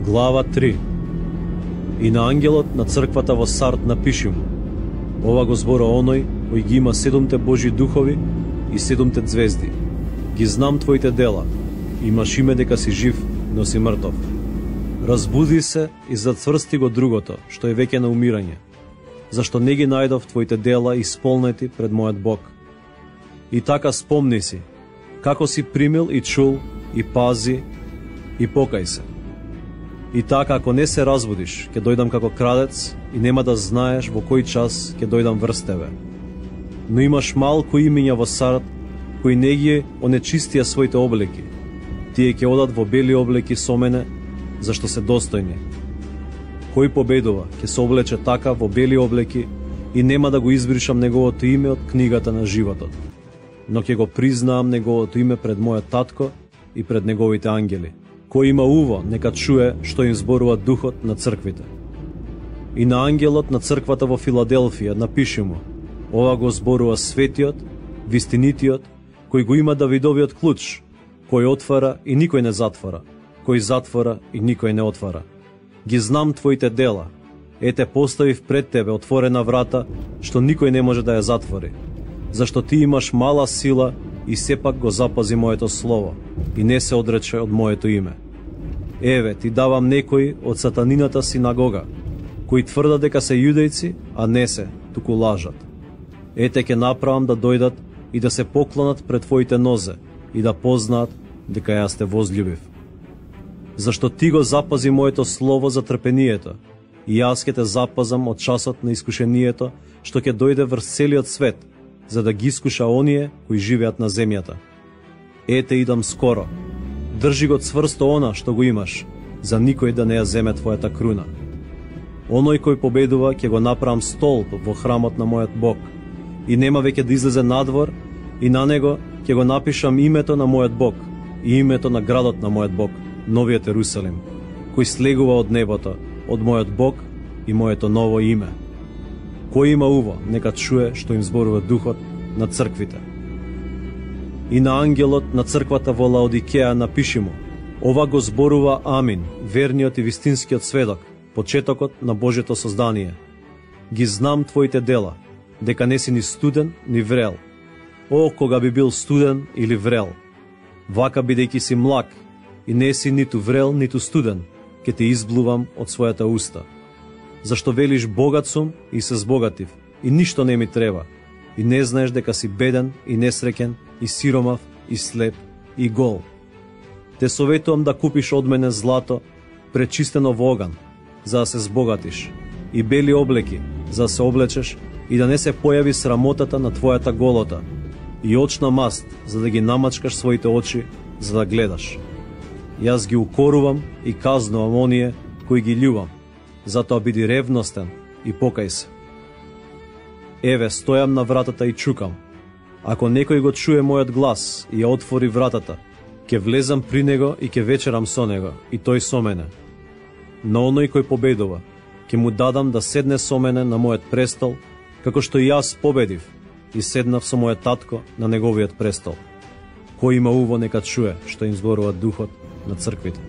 Глава 3. И на ангелот на црквата во Сард напиши му: ова го збора оној кој ги има 7 Божји духови и 7 звезди. Ги знам твоите дела, имаш име дека си жив, но си мртов. Разбуди се и зацврсти го другото, што е веќе на умирање, зашто не ги најдов твоите дела исполнети пред мојот Бог. И така спомни си, како си примил и чул, и пази, и покај се. И така, ако не се разбудиш, ќе дојдам како крадец и нема да знаеш во кој час ќе дојдам врз тебе. Но имаш малку имиња во Сард, кои не ги онечистија своите облеки. Тие ќе одат во бели облеки со мене, зашто се достојни. Кој победува, ќе се облече така во бели облеки и нема да го избришам неговото име од книгата на животот. Но ќе го признаам неговото име пред мојот татко и пред неговите ангели. Кој има уво, нека чуе што им зборува духот на црквите. И на ангелот на црквата во Филаделфија напиши му: ова го зборува светиот, вистинитиот, кој го има Давидовиот клуч, кој отвара и никој не затвора, кој затвора и никој не отвара. Ги знам твоите дела. Ете, поставив пред тебе отворена врата, што никој не може да ја затвори. Зашто ти имаш мала сила и сепак го запази моето слово и не се одрече од моето име. Еве, ти давам некои од сатанината синагога, кои тврдат дека се јудејци, а не се, туку лажат. Ете, ќе направам да дојдат и да се поклонат пред твоите нозе и да познаат дека јас те возљубив. Зашто ти го запази моето слово за трпението, и јас ќе те запазам од часот на искушението, што ќе дојде врз целиот свет, за да ги искуша оние кои живеат на земјата. Ете, идам скоро. Држи го цврсто она што го имаш, за никој да не ја земе твојата круна. Оној кој победува ќе го направам столб во храмот на мојот Бог, и нема веќе да излезе надвор, и на него ќе го напишам името на мојот Бог и името на градот на мојот Бог, новиот Ерусалим, кој слегува од небото, од мојот Бог и моето ново име. Кој има уво, нека чуе што им зборува духот на црквите. И на ангелот на црквата во Лаодикеја напиши му: ова го зборува Амин, верниот и вистинскиот сведок, почетокот на Божјето создание. Ги знам твоите дела, дека не си ни студен, ни врел. О, кога би бил студен или врел! Вака, бидејќи си млак и не си ниту врел, ниту студен, ќе те изблувам од својата уста. Зашто велиш богат сум и се збогатив, и ништо не ми треба, и не знаеш дека си беден и несреќен, и сиромав, и слеп, и гол. Те советувам да купиш од мене злато, пречистено во оган, за да се збогатиш, и бели облеки, за да се облечеш, и да не се појави срамотата на твојата голота, и очна маст, за да ги намачкаш своите очи, за да гледаш. Јас ги укорувам и казнувам оние кои ги љубам, затоа биди ревностен и покај се. Еве, стојам на вратата и чукам. Ако некој го чуе мојот глас и ја отвори вратата, ќе влезам при него и ќе вечерам со него, и тој со мене. На оној кој победува, ќе му дадам да седне со мене на мојот престол, како што и јас победив и седнав со мојот татко на неговиот престол. Кој има уво, нека чуе што им зборува духот на црквите.